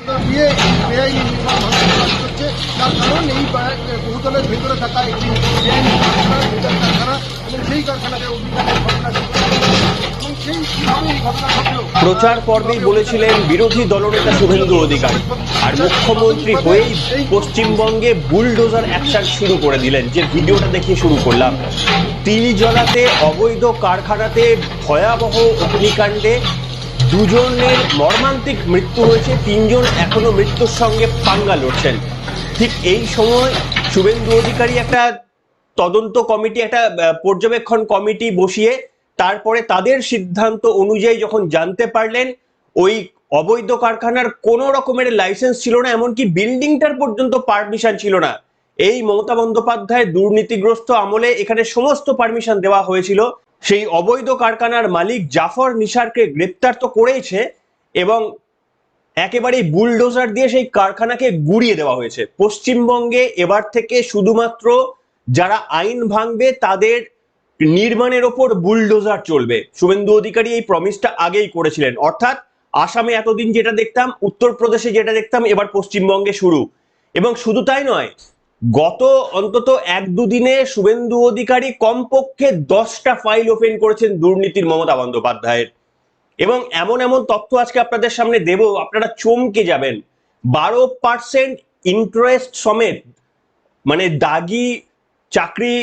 দিয়ে বেআইনি নির্মাণ ভাঙচুর কাজ করছে। তার কারণ এই বহুতলের ভেতরে থাকা একটি বেআইনি কারখানা এবং সেই কারখানাতে অগ্নিকাণ্ডের ঘটনা এবং সেই কিভাবে এই ঘটনা ঘটল। প্রচার পর্বেই বলেছিলেন বিরোধী দলনেতা শুভেন্দু অধিকারী, আর মুখ্যমন্ত্রী হয়েই পশ্চিমবঙ্গে বুলডোজার অ্যাকশন শুরু করে দিলেন। যে ভিডিওটা দেখিয়ে শুরু করলাম, তিলজলাতে অবৈধ কারখানাতে ভয়াবহ অগ্নিকাণ্ডে দুজনের মর্মান্তিক মৃত্যু হয়েছে, তিনজন এখনো মৃত্যুর সঙ্গে পাঙ্গা লড়ছেন। ঠিক এই সময় শুভেন্দু অধিকারী একটা তদন্ত কমিটি, একটা পর্যবেক্ষণ কমিটি বসিয়ে তারপরে তাদের সিদ্ধান্ত অনুযায়ী যখন জানতে পারলেন ওই অবৈধ কারখানার কোনো রকমের লাইসেন্স ছিল না, এমনকি বিল্ডিংটার পর্যন্ত পারমিশন ছিল না। এই মমতা বন্দ্যোপাধ্যায়ের দুর্নীতিগ্রস্ত আমলে এখানে সমস্ত পারমিশন দেওয়া হয়েছিল। সেই অবৈধ কারখানার মালিক জাফর নিসারকে গ্রেপ্তার তো করেইছে এবং একেবারেই বুলডোজার দিয়ে সেই কারখানাকে গুড়িয়ে দেওয়া হয়েছে। পশ্চিমবঙ্গে এবার থেকে শুধুমাত্র যারা আইন ভাঙবে তাদের নির্মাণের ওপর বুলডোজার চলবে। শুভেন্দু অধিকারী এই প্রমিসটা আগেই করেছিলেন, অর্থাৎ আসামে এতদিন যেটা দেখতাম, উত্তরপ্রদেশে যেটা দেখতাম, এবার পশ্চিমবঙ্গে শুরু। এবং শুধু তাই নয়, গত অন্তত 1-2 দিনে শুভেন্দু অধিকারী কমপক্ষে 10টা ফাইল ওপেন করেছেন দুর্নীতির মমতা বন্দ্যোপাধ্যায়ের। এবং এমন এমন তথ্য আজকে আপনাদের সামনে দেব, আপনারা চমকে যাবেন। 12% ইন্টারেস্ট সমেত, মানে দাগি চাকরি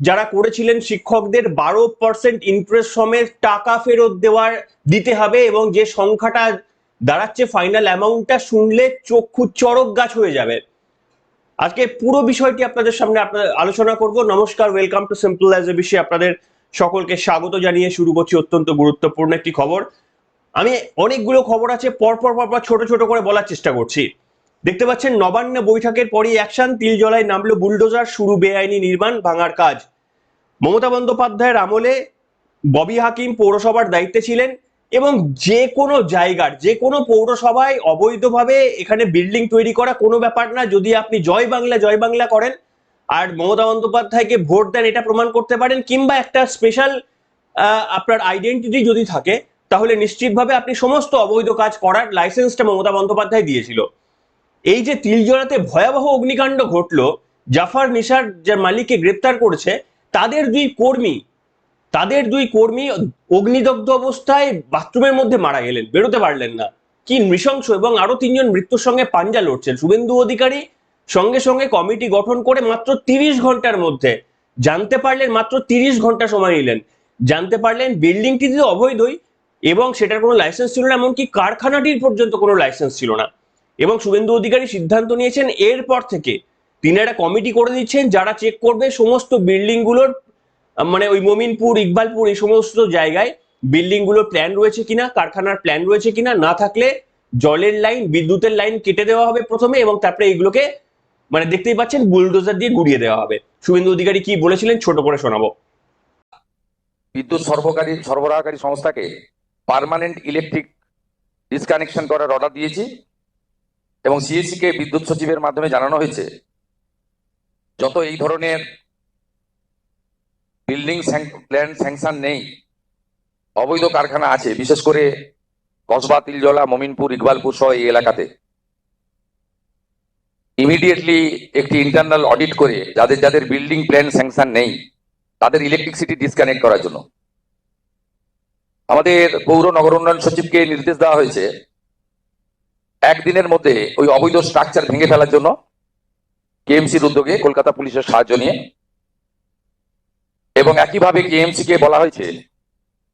যারা করেছিলেন শিক্ষকদের 12% ইন্টারেস্ট সমেত টাকা ফেরত দিতে হবে। এবং যে সংখ্যাটা দাঁড়াচ্ছে, ফাইনাল অ্যামাউন্টটা শুনলে চক্ষু চড়ক গাছ হয়ে যাবে। আজকে পুরো বিষয়টি আপনাদের সামনে আলোচনা করব। নমস্কার, welcome to simple as a বিষয়। আপনাদের সকলকে স্বাগত জানিয়ে শুরু করছি অত্যন্ত গুরুত্বপূর্ণ একটি খবর। আমি অনেকগুলো খবর আছে, পরপর ছোট ছোট করে বলার চেষ্টা করছি। দেখতে পাচ্ছেন, নবান্ন বৈঠকের পরই অ্যাকশন, তিলজলায় নামলো বুলডোজার, শুরু বেআইনি নির্মাণ ভাঙার কাজ। মমতা বন্দ্যোপাধ্যায়ের আমলে ববি হাকিম পৌরসভার দায়িত্বে ছিলেন এবং যে কোনো জায়গার, যে কোনো পৌরসভায় অবৈধভাবে এখানে বিল্ডিং তৈরি করা কোনো ব্যাপার না। যদি আপনি জয় বাংলা করেন আর মমতা বন্দ্যোপাধ্যায়কে ভোট দেন, এটা প্রমাণ করতে পারেন, কিংবা একটা স্পেশাল আপনার আইডেন্টিটি যদি থাকে, তাহলে নিশ্চিতভাবে আপনি সমস্ত অবৈধ কাজ করার লাইসেন্সটা মমতা বন্দ্যোপাধ্যায় দিয়েছিল। এই যে তিলজলাতে ভয়াবহ অগ্নিকাণ্ড ঘটলো, জাফর নিসার যার মালিককে গ্রেপ্তার করেছে, তাদের দুই কর্মী অগ্নিদগ্ধ অবস্থায় বাথরুমের মধ্যে মারা গেলেন, বেরোতে পারলেন না। কি নৃশংস! এবং আরো 3জন মৃত্যুর সঙ্গে পাঞ্জা লড়ছেন। শুভেন্দু অধিকারী সঙ্গে সঙ্গে কমিটি গঠন করে মাত্র 30 ঘন্টার মধ্যে জানতে পারলেন, মাত্র 30 ঘন্টা সময় নিলেন, জানতে পারলেন বিল্ডিংটি তো অবৈধই এবং সেটার কোনো লাইসেন্স ছিল না, এমনকি কারখানাটির পর্যন্ত কোনো লাইসেন্স ছিল না। এবং শুভেন্দু অধিকারী সিদ্ধান্ত নিয়েছেন এরপর থেকে তিনি একটা কমিটি করে দিচ্ছেন যারা চেক করবে সমস্ত বিল্ডিং গুলোর, মানে ওই মমিনপুর, ইকবালপুর, এই সমস্ত জায়গায় বিল্ডিং গুলোর প্ল্যান রয়েছে কিনা, কারখানার প্ল্যান রয়েছে কিনা। না থাকলে জলের লাইন, বিদ্যুতের লাইন কেটে দেওয়া হবে প্রথমে, এবং তারপরে এইগুলোকে মানে দেখতেই পাচ্ছেন বুলডোজার দিয়ে গুড়িয়ে দেওয়া হবে। শুভেন্দু অধিকারী কি বলেছিলেন ছোট করে শোনাবো। বিদ্যুৎ সরবরাহকারী সংস্থাকে পার্মানেন্ট ইলেকট্রিক ডিসকানেকশন করার অর্ডার দিয়েছি এবং সিএসসি কে বিদ্যুৎ সচিবের মাধ্যমে জানানো হয়েছে যত এই ধরনের বিল্ডিং প্ল্যান স্যাংশন নেই, অবৈধ কারখানা আছে, বিশেষ করে কসবা, তিলজলা, মমিনপুর, ইকবালপুর সহ এই এলাকাতে ইমিডিয়েটলি একটি ইন্টারনাল অডিট করে যাদের যাদের বিল্ডিং প্ল্যান স্যাংশন নেই তাদের ইলেকট্রিসিটি ডিসকানেক্ট করার জন্য আমাদের পৌর নগর উন্নয়ন সচিবকে নির্দেশ দেওয়া হয়েছে একদিনের মধ্যে ওই অবৈধ স্ট্রাকচার ভেঙে ফেলার জন্য কেএমসির উদ্যোগে, কলকাতা পুলিশের সাহায্য নিয়ে। এবং একইভাবে কেএমসি কে বলা হয়েছে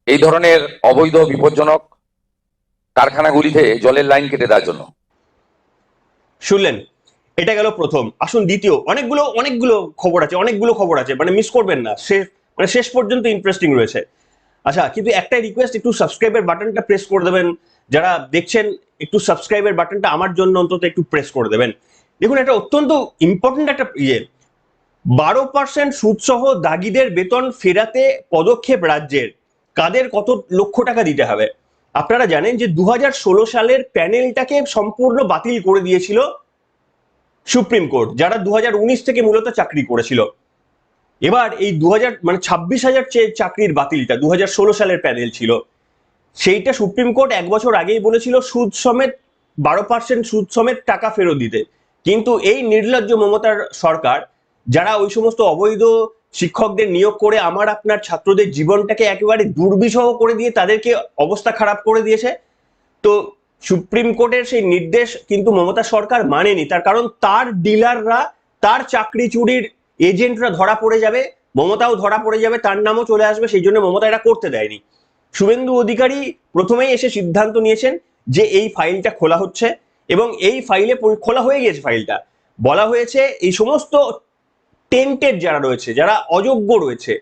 এই ধরনের অবৈধ বিপজ্জনক কারখানাগুলিতে জলের লাইন কেটে দেওয়ার জন্য। শুনলেন, এটা গেল প্রথম। আসুন দ্বিতীয়। অনেকগুলো খবর আছে, মানে মিস করবেন না, শেষ পর্যন্ত ইন্টারেস্টিং রয়েছে। আচ্ছা, কিন্তু একটাই রিকোয়েস্ট, একটু সাবস্ক্রাইবের বাটনটা প্রেস করে দেবেন। যারা দেখছেন একটু সাবস্ক্রাইবের বাটনটা আমার জন্য অন্তত একটু প্রেস করে দেবেন। দেখুন, এটা অত্যন্ত ইম্পর্টেন্ট একটা 12% সুদসহ দাগিদের বেতন ফেরাতে পদক্ষেপ রাজ্যের। কাদের কত লক্ষ টাকা দিতে হবে? আপনারা জানেন যে 2016 সালের প্যানেলটাকে সম্পূর্ণ বাতিল করে দিয়েছিল সুপ্রিম কোর্ট, যারা 2019 থেকে মূলত চাকরি করেছিল। এবার এই 26,000 চাকরির বাতিলটা 2016 সালের প্যানেল ছিল, সেইটা সুপ্রিম কোর্ট 1 বছর আগেই বলেছিল সুদ সমেত 12% সুদ সমেত টাকা ফেরত দিতে। কিন্তু এই নির্লজ্জ মমতার সরকার, যারা ওই সমস্ত অবৈধ শিক্ষকদের নিয়োগ করে আমার আপনার ছাত্রদের জীবনটাকে একেবারে দুর্বিষহ করে দিয়ে তাদেরকে অবস্থা খারাপ করে দিয়েছে, তো সুপ্রিম কোর্টের সেই নির্দেশ কিন্তু মমতা সরকার মানেনি। তার কারণ তার ডিলাররা, তার চাকরি চুরির এজেন্টরা ধরা পড়ে যাবে, মমতাও ধরা পড়ে যাবে, তার নামও চলে আসবে, সেই জন্য মমতা এটা করতে দেয়নি। শুভেন্দু অধিকারী প্রথমেই এসে সিদ্ধান্ত নিয়েছেন যে এই ফাইলটা খোলা হচ্ছে, এবং এই ফাইলে খোলা হয়ে গিয়েছে। ফাইলটা বলা হয়েছে এই সমস্ত টেন্টেড যারা রয়েছে, যারা অযোগ্য রয়েছে,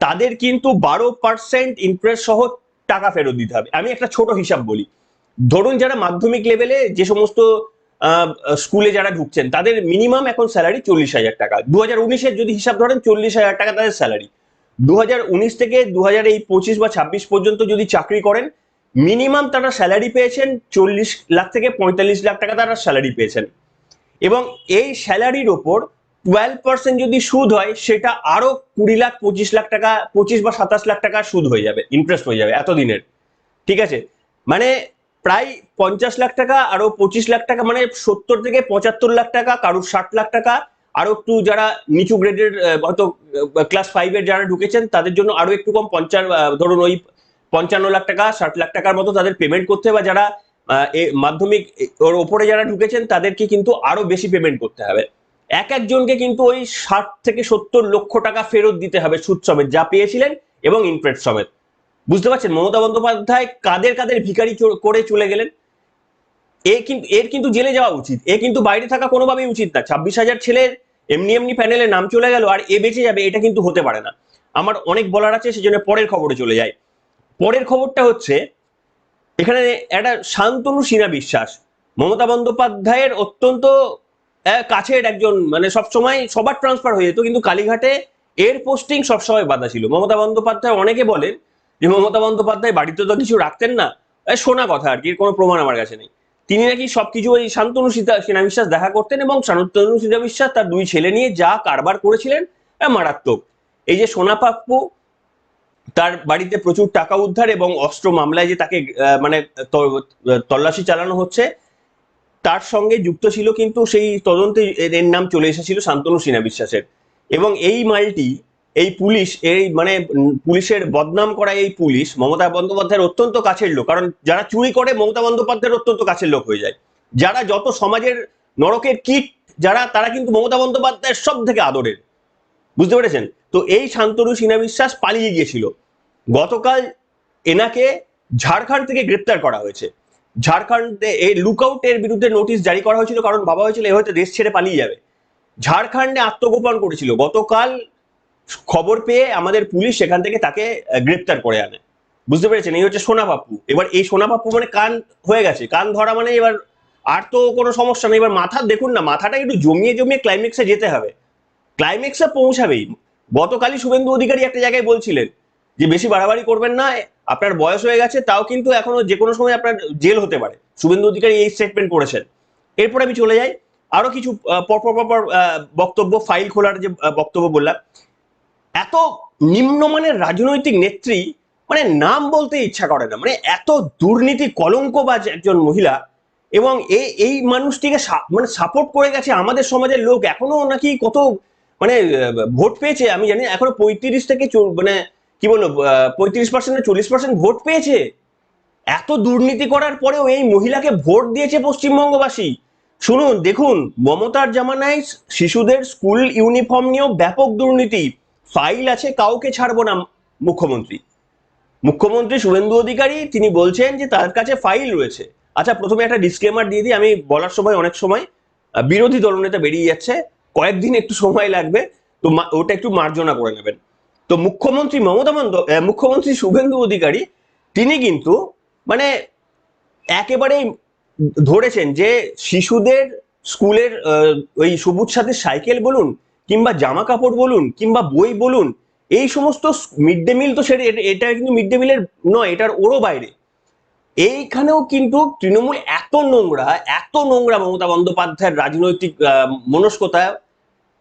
তাদের কিন্তু 12% ইন্টারেস্ট সহ টাকা ফেরত দিতে হবে। আমি একটা ছোট হিসাব বলি, ধরুন যারা মাধ্যমিক লেভেলে যে সমস্ত স্কুলে যারা ঢুকছেন, তাদের মিনিমাম এখন স্যালারি 40,000 টাকা। 2019-এর যদি হিসাব ধরেন 40,000 টাকা তাদের স্যালারি। 2019 থেকে 2025 বা 26 পর্যন্ত যদি চাকরি করেন, মিনিমাম তারা স্যালারি পেয়েছেন 40 লাখ থেকে 45 লাখ টাকা তারা স্যালারি পেয়েছেন। এবং এই স্যালারির ওপর 12% যদি সুদ হয়, সেটা আরো 20 লাখ 25 লাখ টাকা, 25 বা 27 লাখ টাকা সুদ হয়ে যাবে, ইন্টারেস্ট হয়ে যাবে এতদিনের। ঠিক আছে, মানে প্রায় 50 লাখ টাকা আরো 25 লাখ টাকা, মানে 70 থেকে 75 লাখ টাকা, কারোর 60 লাখ টাকা। আরো একটু যারা নিচু গ্রেডের, হয়তো ক্লাস 5-এর যারা ঢুকেছেন, তাদের জন্য আরো একটু কম, 50, ধরুন ওই 55 লাখ টাকা 60 লাখ টাকার মতো তাদের পেমেন্ট করতে হবে। যারা মাধ্যমিক ওর ওপরে যারা ঢুকেছেন, তাদেরকে কিন্তু আরো বেশি পেমেন্ট করতে হবে। এক একজনকে কিন্তু ওই 60 থেকে 70 লক্ষ টাকা ফেরত দিতে হবে সুদ সমেত, যা পেয়েছিলেন এবং ইন্টারেস্ট সমেত। বুঝতে পারছেন মমতা বন্দ্যোপাধ্যায় কাদের কাদের ভিখারি করে চলে গেলেন? এর কিন্তু জেলে যাওয়া উচিত, এ কিন্তু বাইরে থাকা কোনোভাবেই উচিত না। 26,000 ছেলের এমনি এমনি প্যানেলে নাম চলে গেল আর এ বেঁচে যাবে, এটা কিন্তু হতে পারে না। আমার অনেক বলার আছে, সেজন্য পরের খবরে চলে যাই। পরের খবরটা হচ্ছে, এখানে একটা শান্তনু সিনহা বিশ্বাস, মমতা বন্দ্যোপাধ্যায়ের অত্যন্ত কাছের একজন, মানে সবসময় সবার ট্রান্সফার হয়ে যেত, কিন্তু কালীঘাটে এর পোস্টিং সবসময় বাধা ছিল। মমতা বন্দ্যোপাধ্যায়, অনেকে বলেন যে মমতা বন্দ্যোপাধ্যায় বাড়িতে তো কিছু রাখতেন না, শোনা কথা আর কি, কোনো প্রমাণ আমার কাছে নেই। তিনি নাকি সবকিছু ওই শান্তনু সিনহা বিশ্বাস দেখা করতেন, এবং শান্তনু সিনহা বিশ্বাস তার 2 ছেলে নিয়ে যা কারবার করেছিলেন মারাত্মক। এই যে সোনা পাপ্পু, তার বাড়িতে প্রচুর টাকা উদ্ধার এবং অস্ত্র মামলায় যে তাকে মানে তল্লাশি চালানো হচ্ছে, তার সঙ্গে যুক্ত ছিল কিন্তু সেই তদন্তে এর নাম চলে এসেছিল শান্তনু সিনহা বিশ্বাসের। এবং এই মালটি, এই পুলিশ, এই মানে পুলিশের বদনাম করা এই পুলিশ মমতা বন্দ্যোপাধ্যায়ের অত্যন্ত কাছের লোক। কারণ যারা চুরি করে মমতা বন্দ্যোপাধ্যায়ের অত্যন্ত কাছের লোক হয়ে যায়। যারা যত সমাজের নরকের কীট যারা, তারা কিন্তু মমতা বন্দ্যোপাধ্যায়ের সব থেকে আদরের। বুঝতে পেরেছেন? তো এই শান্তনু সিনহা বিশ্বাস পালিয়ে গিয়েছিল। গতকাল এনাকে ঝাড়খণ্ড থেকে গ্রেপ্তার করা হয়েছে। ঝাড়খণ্ডে এই লুকআউটের বিরুদ্ধে নোটিশ জারি করা হয়েছিল, কারণ ভাবা হয়েছিল এ হয়তো দেশ ছেড়ে পালিয়ে যাবে। ঝাড়খণ্ডে আত্মগোপন করেছিল। গতকাল খবর পেয়ে আমাদের পুলিশ সেখান থেকে তাকে গ্রেপ্তার করে আনে। বুঝতে পেরেছেন? এই হচ্ছে সোনা পাপ্পু। এবার এই সোনা পাপ্পু মানে কান হয়ে গেছে, কান ধরা মানে এবার আর তো কোনো সমস্যা নেই। এবার মাথা দেখুন না, মাথাটা একটু জমিয়ে জমিয়ে ক্লাইম্যাক্সে যেতে হবে, ক্লাইম্যাক্সে পৌঁছাবেই। গতকালই শুভেন্দু অধিকারী একটা জায়গায় বলছিলেন যে বেশি বাড়াবাড়ি করবেন না, আপনার বয়স হয়ে গেছে, তাও কিন্তু এখনো যে কোনো সময় আপনার জেল হতে পারে। শুভেন্দু অধিকারী এই স্টেটমেন্ট করেছেন। এরপর আমি চলে যাই আরো কিছু পরপর বক্তব্য। ফাইল খোলার যে বক্তব্য বললাম, এত নিম্নমানের রাজনৈতিক নেত্রী, মানে নাম বলতে ইচ্ছা করে না, মানে এত দুর্নীতি কলঙ্কবাজ একজন মহিলা। এবং এই মানুষটিকে মানে সাপোর্ট করে গেছে আমাদের সমাজের লোক, এখনো নাকি কত মানে ভোট পেয়েছে আমি জানি, এখনো 35 থেকে মানে কি বলবো 35% না 40% ভোট পেয়েছে। এত দুর্নীতি করার পরেও এই মহিলাকে ভোট দিয়েছে পশ্চিমবঙ্গবাসী। শুনুন, দেখুন, মমতার জামানায় শিশুদের স্কুল ইউনিফর্ম নিয়েও ব্যাপক দুর্নীতি, ফাইল আছে, কাউকে ছাড়বো না মুখ্যমন্ত্রী শুভেন্দু অধিকারী তিনি বলছেন যে তার কাছে ফাইল রয়েছে। আচ্ছা, প্রথমে একটা ডিসক্লেমার দিয়ে দিই, আমি বলার সময় অনেক সময় বিরোধী দলনেতা বেরিয়ে যাচ্ছে, কয়েকদিন একটু সময় লাগবে, তো ওটা একটু মার্জনা করে নেবেন। তো মুখ্যমন্ত্রী শুভেন্দু অধিকারী তিনি কিন্তু মানে একেবারেই ধরেছেন যে শিশুদের স্কুলের ওই সবুজ সাথী সাইকেল বলুন, কিংবা জামা কাপড় বলুন, কিংবা বই বলুন, এই সমস্ত মিড ডে মিল, তো সেটা এটা কিন্তু মিড ডে মিলের নয়, এটার ওরও বাইরে। এইখানেও কিন্তু তৃণমূল এত নোংরা মমতা বন্দ্যোপাধ্যায়ের রাজনৈতিক মনস্কতা,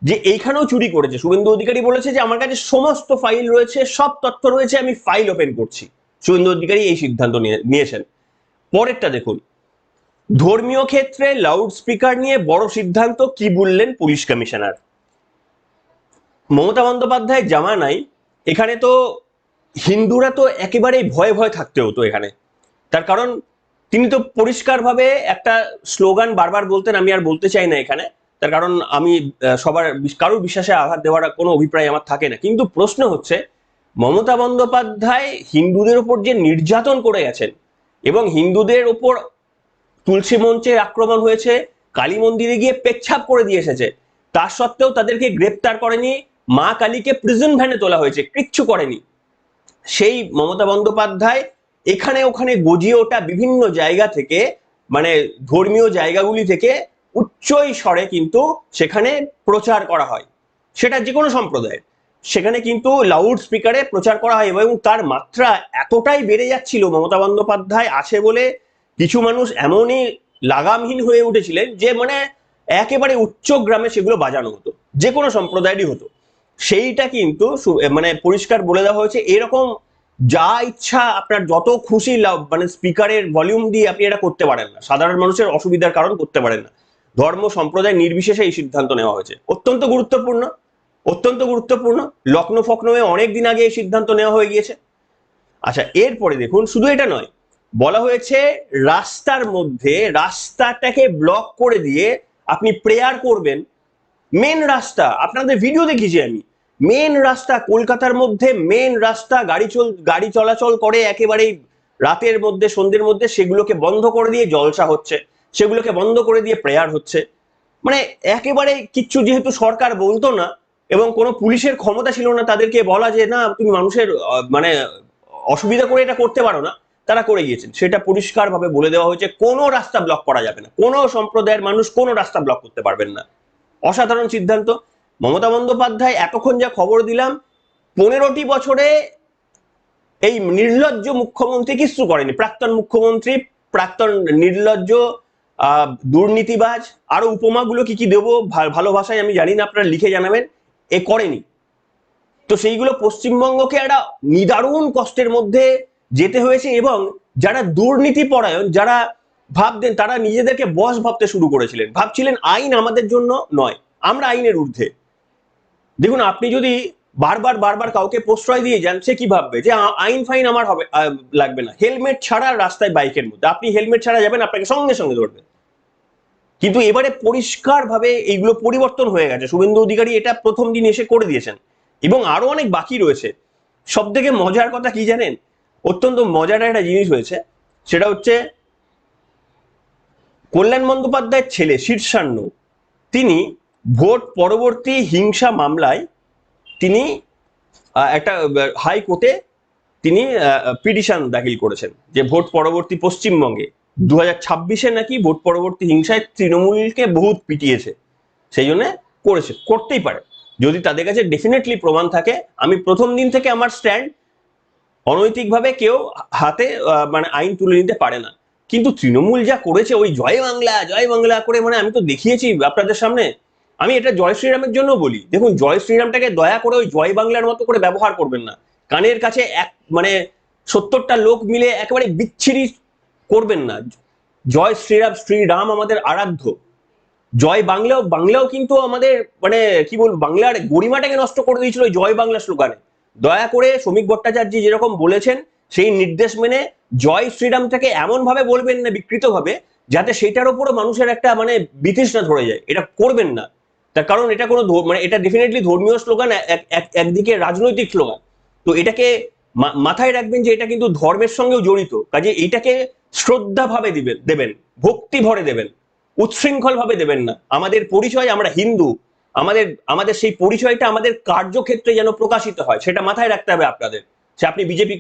যে এইখানেও চুরি করেছে। শুভেন্দু অধিকারী বলেছে যে আমার কাছে সমস্ত ফাইল রয়েছে, সব তথ্য রয়েছে, আমি ফাইল ওপেন করছি। শুভেন্দু অধিকারী এই সিদ্ধান্ত নিয়েছেন। পরেরটা দেখুন, ধর্মীয় ক্ষেত্রে লাউড স্পিকার নিয়ে বড় সিদ্ধান্ত, কি বললেন পুলিশ কমিশনার? মমতা বন্দ্যোপাধ্যায় জামানায় এখানে তো হিন্দুরা তো একেবারেই ভয়ে ভয়ে থাকতে হতো এখানে। তার কারণ তিনি তো পরিষ্কারভাবে একটা স্লোগান বারবার বলতেন, আমি আর বলতে চাই না এখানে, তার কারণ আমি কারোর বিশ্বাসে আঘাত দেওয়ার কোনো অভিপ্রায় আমার থাকে না। কিন্তু প্রশ্ন হচ্ছে, মমতা বন্দ্যোপাধ্যায় হিন্দুদের উপর যে নির্যাতন করে গেছেন এবং হিন্দুদের উপর তুলসী মঞ্চে আক্রমণ হয়েছে, কালী মন্দিরে গিয়ে পেচ্ছাপ করে দিয়ে এসেছে, তার সত্ত্বেও তাদেরকে গ্রেপ্তার করেনি, মা কালীকে প্রিজন ভ্যানে তোলা হয়েছে, কিচ্ছু করেনি। সেই মমতা বন্দ্যোপাধ্যায় এখানে ওখানে গজিয়ে ওঠা বিভিন্ন জায়গা থেকে, মানে ধর্মীয় জায়গাগুলি থেকে উচ্চই স্বরে কিন্তু সেখানে প্রচার করা হয়, সেটা যে কোনো সম্প্রদায়ের, সেখানে কিন্তু লাউড স্পিকারে প্রচার করা হয় এবং তার মাত্রা এতটাই বেড়ে যাচ্ছিল, মমতা বন্দ্যোপাধ্যায় আছে বলে কিছু মানুষ এমনই লাগামহীন হয়ে উঠেছিলেন যে মানে একেবারে উচ্চ গ্রামে সেগুলো বাজানো হতো, যে কোনো সম্প্রদায়েরই হতো। সেইটা কিন্তু মানে পরিষ্কার বলে দেওয়া হয়েছে, এরকম যা ইচ্ছা আপনার যত খুশি মানে স্পিকারের ভলিউম দিয়ে আপনি এটা করতে পারেন না, সাধারণ মানুষের অসুবিধার কারণ করতে পারেন না। ধর্ম সম্প্রদায় নির্বিশেষে এই সিদ্ধান্ত নেওয়া হয়েছে, অত্যন্ত গুরুত্বপূর্ণ, অত্যন্ত গুরুত্বপূর্ণ। লখনৌ ফখনৌয়ে অনেকদিন আগে এই সিদ্ধান্ত নেওয়া হয়ে গিয়েছে। আচ্ছা, এরপরে দেখুন, শুধু এটা নয়, বলা হয়েছে রাস্তার মধ্যে রাস্তাটাকে ব্লক করে দিয়ে আপনি প্রেয়ার করবেন। মেন রাস্তা, আপনাদের ভিডিও দেখিয়েছি আমি, মেন রাস্তা কলকাতার মধ্যে, মেন রাস্তা গাড়ি চলাচল করে একেবারেই রাতের মধ্যে, সন্ধ্যের মধ্যে, সেগুলোকে বন্ধ করে দিয়ে জলসা হচ্ছে, সেগুলোকে বন্ধ করে দিয়ে প্রেয়ার হচ্ছে। মানে একেবারে কিচ্ছু, যেহেতু সরকার বলতো না এবং কোনো পুলিশের ক্ষমতা ছিল না তাদেরকে বলা যে না তুমি মানুষের মানে অসুবিধা করে এটা করতে পারো না, তারা করে গিয়েছেন। সেটা পরিষ্কারভাবে বলে দেওয়া হয়েছে, কোনো রাস্তা ব্লক করা যাবে না, কোনো সম্প্রদায়ের মানুষ কোনো রাস্তা ব্লক করতে পারবেন না। অসাধারণ সিদ্ধান্ত। মমতা বন্দ্যোপাধ্যায় এতক্ষণ যা খবর দিলাম, 15টি বছরে এই নির্লজ্জ মুখ্যমন্ত্রী কিছু করেনি, প্রাক্তন মুখ্যমন্ত্রী, প্রাক্তন নির্লজ্জ, দুর্নীতিবাজ, আরো উপমাগুলো কি কি দেবো ভালো ভাষায় আমি জানি না, আপনারা লিখে জানাবেন, এ করেনি। তো সেইগুলো পশ্চিমবঙ্গকে একটা নিদারুণ কষ্টের মধ্যে যেতে হয়েছে। এবং যারা দুর্নীতি পরায়ণ, যারা ভাবতেন, তারা নিজেদেরকে বস ভাবতে শুরু করেছিলেন, ভাবছিলেন আইন আমাদের জন্য নয়, আমরা আইনের ঊর্ধ্বে। দেখুন, আপনি যদি বারবার বারবার কাউকে প্রশ্রয় দিয়ে যান, সে কি ভাববে যে আইন ফাইন আমার হবে লাগবে না। হেলমেট ছাড়া রাস্তায় বাইকের মধ্যে আপনি হেলমেট ছাড়া যাবেন, আপনাকে সঙ্গে সঙ্গে ধরবে। কিন্তু এবারে পরিষ্কার ভাবে এইগুলো পরিবর্তন হয়ে গেছে, শুভেন্দু অধিকারী এটা প্রথম দিন এসে করে দিয়েছেন এবং আরো অনেক বাকি রয়েছে। সব থেকে মজার কথা কি জানেন, অত্যন্ত মজার একটা জিনিস হয়েছে, সেটা হচ্ছে কল্যাণ বন্দ্যোপাধ্যায়ের ছেলে শীর্ষান্ন, তিনি ভোট পরবর্তী হিংসা মামলায় তিনি একটা হাইকোর্টে তিনি পিটিশন দাখিল করেছেন যে ভোট পরবর্তী পশ্চিমবঙ্গে 2026-এ নাকি ভোট পরবর্তী হিংসায় তৃণমূলকে বহুত পিটিয়েছে, সেই জন্য করেছে, করতেই পারে যদি তাদের কাছে ডেফিনেটলি প্রমাণ থাকে। আমি প্রথম দিন থেকে আমার স্ট্যান্ড, অনৈতিকভাবে কেউ হাতে মানে আইন তুলে নিতে পারে না। কিন্তু তৃণমূল যা করেছে, ওই জয় বাংলা করে, মানে আমি তো দেখিয়েছি আপনাদের সামনে। আমি এটা জয় শ্রীরামের জন্য বলি, দেখুন জয় শ্রীরামটাকে দয়া করে ওই জয় বাংলার মতো করে ব্যবহার করবেন না, কানের কাছে মানে 70টা লোক মিলে একেবারে বিচ্ছিরি করবেন না। জয় শ্রীরাম, শ্রীরাম আমাদের আরাধ্য, জয় বাংলাও কিন্তু আমাদের মানে কি বলবো, বাংলার গরিমাটাকে নষ্ট করে দিয়েছিল ওই জয় বাংলা স্লোগানে। দয়া করে শ্রমিক ভট্টাচার্য যেরকম বলেছেন সেই নির্দেশ মেনে জয় শ্রীরামটাকে এমন ভাবে বলবেন না বিকৃত ভাবে, যাতে সেটার উপরও মানুষের একটা মানে বিতৃষ্ণা ধরে যায়, এটা করবেন না। তার কারণ এটা কোনো মানে এটা ডেফিনেটলি ধর্মীয় স্লোগান, একদিকে রাজনৈতিক স্লোগান। তো এটাকে মাথায় রাখবেন যে এটা কিন্তু ধর্মের সঙ্গেও জড়িত, কাজে এইটাকে শ্রদ্ধা ভাবে দেবেন, ভক্তি ভরে দেবেন, উচ্ছৃঙ্খল ভাবে দেবেন না। আমাদের পরিচয়, আমরা হিন্দু, আমাদের সেই পরিচয়টা আমাদের কার্যক্ষেত্রে যেন প্রকাশিত হয়, সেটা মাথায় রাখতে হবে আপনাদের। সে আপনি বিজেপি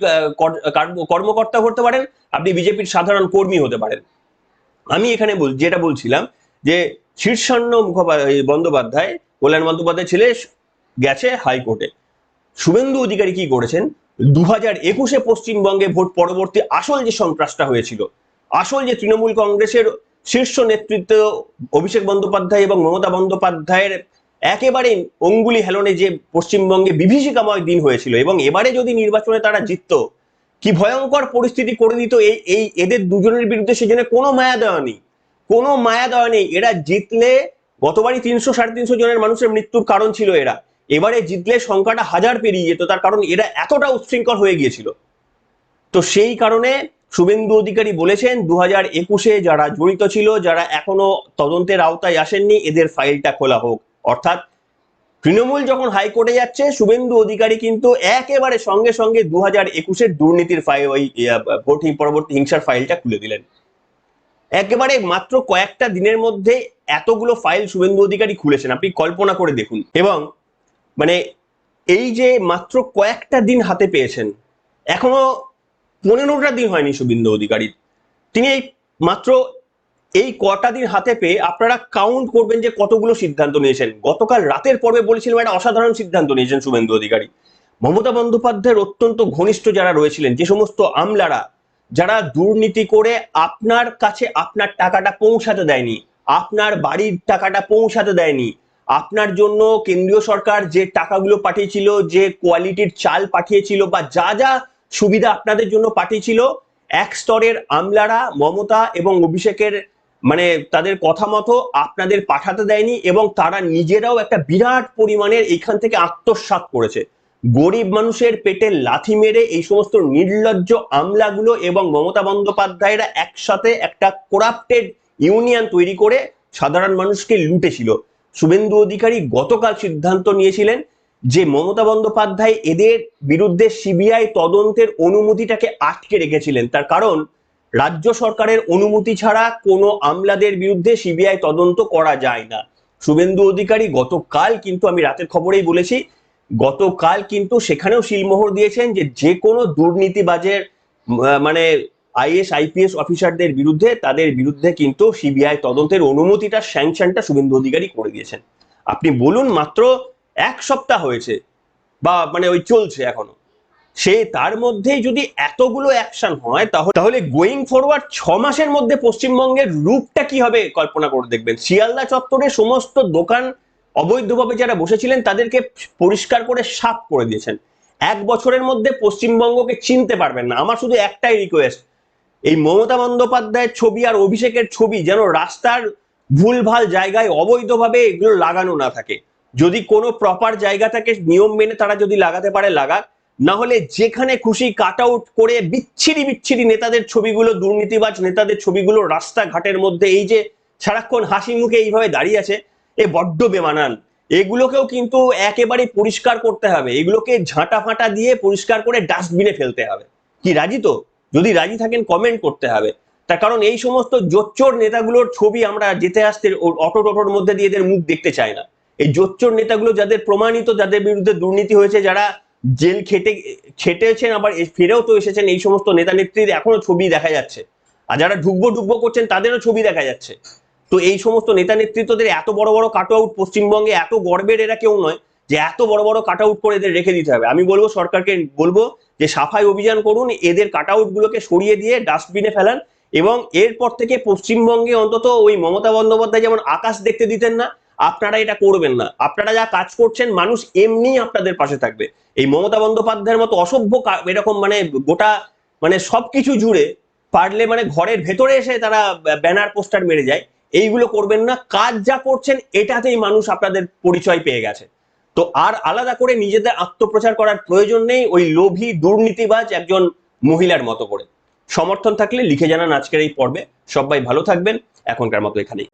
কর্মকর্তা হতে পারেন, আপনি বিজেপির সাধারণ কর্মী হতে পারেন। আমি এখানে যেটা বলছিলাম যে শীর্ষান্ন বন্দ্যোপাধ্যায়, কল্যাণ বন্দ্যোপাধ্যায় ছেলে, গেছে হাইকোর্টে। শুভেন্দু অধিকারী কি করেছেন, 2021-এ পশ্চিমবঙ্গে ভোট পরবর্তী আসল যে সন্ত্রাসটা হয়েছিল, আসল যে তৃণমূল কংগ্রেসের শীর্ষ নেতৃত্ব অভিষেক বন্দ্যোপাধ্যায় এবং মমতা বন্দ্যোপাধ্যায়ের একেবারে অঙ্গুলি হেলনে যে পশ্চিমবঙ্গে বিভীষিকাময় দিন হয়েছিল, এবং এবারে যদি নির্বাচনে তারা জিততো, কি ভয়ঙ্কর পরিস্থিতি করে দিত এই এদের দুজনের বিরুদ্ধে, সেজন্য কোনো মায়া দেওয়া নেই। কোনো মায়া দয়া নেই। এরা জিতলে, গতবারই 300-350 জনের মানুষের মৃত্যুর কারণ ছিল এরা, এবারে জিতলে সংখ্যাটা 1000 পেরিয়ে যেত, তার কারণ এরা এতটা উচ্ছৃঙ্খল হয়ে গিয়েছিল। তো সেই কারণে শুভেন্দু অধিকারী বলেছেন 2021-এ যারা জড়িত ছিল, যারা এখনো তদন্তের আওতায় আসেননি, এদের ফাইলটা খোলা হোক। অর্থাৎ তৃণমূল যখন হাইকোর্টে যাচ্ছে, শুভেন্দু অধিকারী কিন্তু একেবারে সঙ্গে সঙ্গে 2021-এর দুর্নীতির ফাইল, ওই ভোট পরবর্তী হিংসার ফাইলটা খুলে দিলেন। একেবারে মাত্র কয়েকটা দিনের মধ্যে এতগুলো ফাইল শুভেন্দু অধিকারী খুলেছেন, আপনি কল্পনা করে দেখুন। এবং মানে এই যে মাত্র কয়েকটা দিন হাতে পেয়েছেন, এখনো 15টা দিন হয়নি শুভেন্দু অধিকারীর, তিনি এই মাত্র এই কটা দিন হাতে পেয়ে আপনারা কাউন্ট করবেন যে কতগুলো সিদ্ধান্ত নিয়েছেন। গতকাল রাতের পর্বে বলেছিলাম একটা অসাধারণ সিদ্ধান্ত নিয়েছেন শুভেন্দু অধিকারী। মমতা বন্দ্যোপাধ্যায়ের অত্যন্ত ঘনিষ্ঠ যারা রয়েছিলেন, যে সমস্ত আমলারা যারা দুর্নীতি করে আপনার কাছে আপনার টাকাটা পৌঁছাতে দেয়নি, আপনার বাড়ির টাকাটা পৌঁছাতে দেয়নি, আপনার জন্য কেন্দ্রীয় সরকার যে টাকাগুলো পাঠিয়েছিল, যে কোয়ালিটির চাল পাঠিয়েছিল, বা যা যা সুবিধা আপনাদের জন্য পাঠিয়েছিল, এক স্তরের আমলারা মমতা এবং অভিষেকের মানে তাদের কথা মতো আপনাদের পাঠাতে দেয়নি, এবং তারা নিজেরাও একটা বিরাট পরিমাণের এইখান থেকে আত্মসাৎ করেছে। গরিব মানুষের পেটে লাথি মেরে এই সমস্ত নির্লজ্জ আমলাগুলো এবং মমতা বন্দ্যোপাধ্যায়রা একসাথে একটা করাপ্টেড ইউনিয়ন তৈরি করে সাধারণ মানুষকে লুটেছিল। শুভেন্দু অধিকারী গতকাল সিদ্ধান্ত নিয়েছিলেন যে মমতা বন্দ্যোপাধ্যায় এদের বিরুদ্ধে সিবিআই তদন্তের অনুমতিটাকে আটকে রেখেছিলেন। তার কারণ রাজ্য সরকারের অনুমতি ছাড়া কোনো আমলাদের বিরুদ্ধে সিবিআই তদন্ত করা যায় না। শুভেন্দু অধিকারী গতকাল কিন্তু, আমি রাতের খবরেই বলেছি, গতকাল কিন্তু সেখানেও সিলমোহর দিয়েছেন যে যে কোনো দুর্নীতিবাজের মানে আইএস আইপিএস অফিসারদের বিরুদ্ধে, তাদের বিরুদ্ধে কিন্তু সিবিআই তদন্তের অনুমতিটা, স্যাংশনটা শুভেন্দু অধিকারী করে দিয়েছেন। আপনি বলুন, মাত্র 1 সপ্তাহ হয়েছে, বা মানে ওই চলছে এখনো, সে তার মধ্যেই যদি এতগুলো অ্যাকশন হয়, তাহলে গোয়িং ফরওয়ার্ড 6 মাসের মধ্যে পশ্চিমবঙ্গের রূপটা কি হবে কল্পনা করে দেখবেন। শিয়ালদা চত্বরে সমস্ত দোকান অবৈধভাবে যারা বসেছিলেন তাদেরকে পরিষ্কার করে সাফ করে দিয়েছেন। 1 বছরের মধ্যে পশ্চিমবঙ্গকে চিনতে পারবেন না। আমার শুধু একটাই রিকোয়েস্ট, এই মমতা বন্দ্যোপাধ্যায়ের ছবি আর অভিষেকের ছবি যেন রাস্তার ভুলভাল জায়গায় অবৈধভাবে এগুলো লাগানো না থাকে। যদি কোনো প্রপার জায়গা থাকে, নিয়ম মেনে তারা যদি লাগাতে পারে লাগাক, না হলে যেখানে খুশি কাট আউট করে বিচ্ছিরি বিচ্ছিরি নেতাদের ছবিগুলো, দুর্নীতিবাজ নেতাদের ছবিগুলো রাস্তাঘাটের মধ্যে, এই যে সারাক্ষণ হাসি মুখে এইভাবে দাঁড়িয়ে আছে, এ বড্ড বেমানান। এগুলোকেও কিন্তু একেবারে পরিষ্কার করতে হবে, এগুলোকে ঝাঁটা ফাঁটা দিয়ে পরিষ্কার করে ডাস্টবিনে ফেলতে হবে। কি রাজি তো? যদি রাজি থাকেন কমেন্ট করতে হবে। তার কারণ এই সমস্ত জোচ্চোর নেতাগুলোর ছবি আমরা যেতে আসতে অটো টোটোর মধ্যে দিয়ে এদের মুখ দেখতে চাই না। এই জোচ্চোর নেতাগুলো যাদের প্রমাণিত, যাদের বিরুদ্ধে দুর্নীতি হয়েছে, যারা জেল খেটেছেন আবার ফিরেও তো এসেছেন, এই সমস্ত নেতা নেত্রীদের এখনো ছবি দেখা যাচ্ছে। আর যারা ঢুকবো করছেন তাদেরও ছবি দেখা যাচ্ছে। তো এই সমস্ত নেতা নেতৃত্বদের এত বড় বড় কাট আউট, পশ্চিমবঙ্গে এত গর্বের এরা কেউ নয় যে এত বড় বড় কাট আউট করে এদের রেখে দিতে হবে। আমি বলবো, সরকারকে বলবো যে সাফাই অভিযান করুন, এদের কাট আউট গুলোকে সরিয়ে দিয়ে ডাস্টবিনে ফেলান, এবং এরপর থেকে পশ্চিমবঙ্গে অন্তত ওই মমতা বন্দ্যোপাধ্যায় যেমন আকাশ দেখতে দিতেন না, আপনারা এটা করবেন না। আপনারা যা কাজ করছেন, মানুষ এমনি আপনাদের পাশে থাকবে। এই মমতা বন্দ্যোপাধ্যায়ের মতো অসভ্য এরকম মানে গোটা মানে সবকিছু জুড়ে পারলে মানে ঘরের ভেতরে এসে তারা ব্যানার পোস্টার মেরে যায়, এইগুলো করবেন না। কাজ যা করছেন এটাতেই মানুষ আপনাদের পরিচয় পেয়ে গেছে। তো আর আলাদা করে নিজেদের আত্মপ্রচার করার প্রয়োজন নেই ওই লোভী দুর্নীতিবাজ একজন মহিলার মতো করে। সমর্থন থাকলে লিখে জানান আজকের এই পর্বে। সবাই ভালো থাকবেন, এখনকার মতো এখানেই।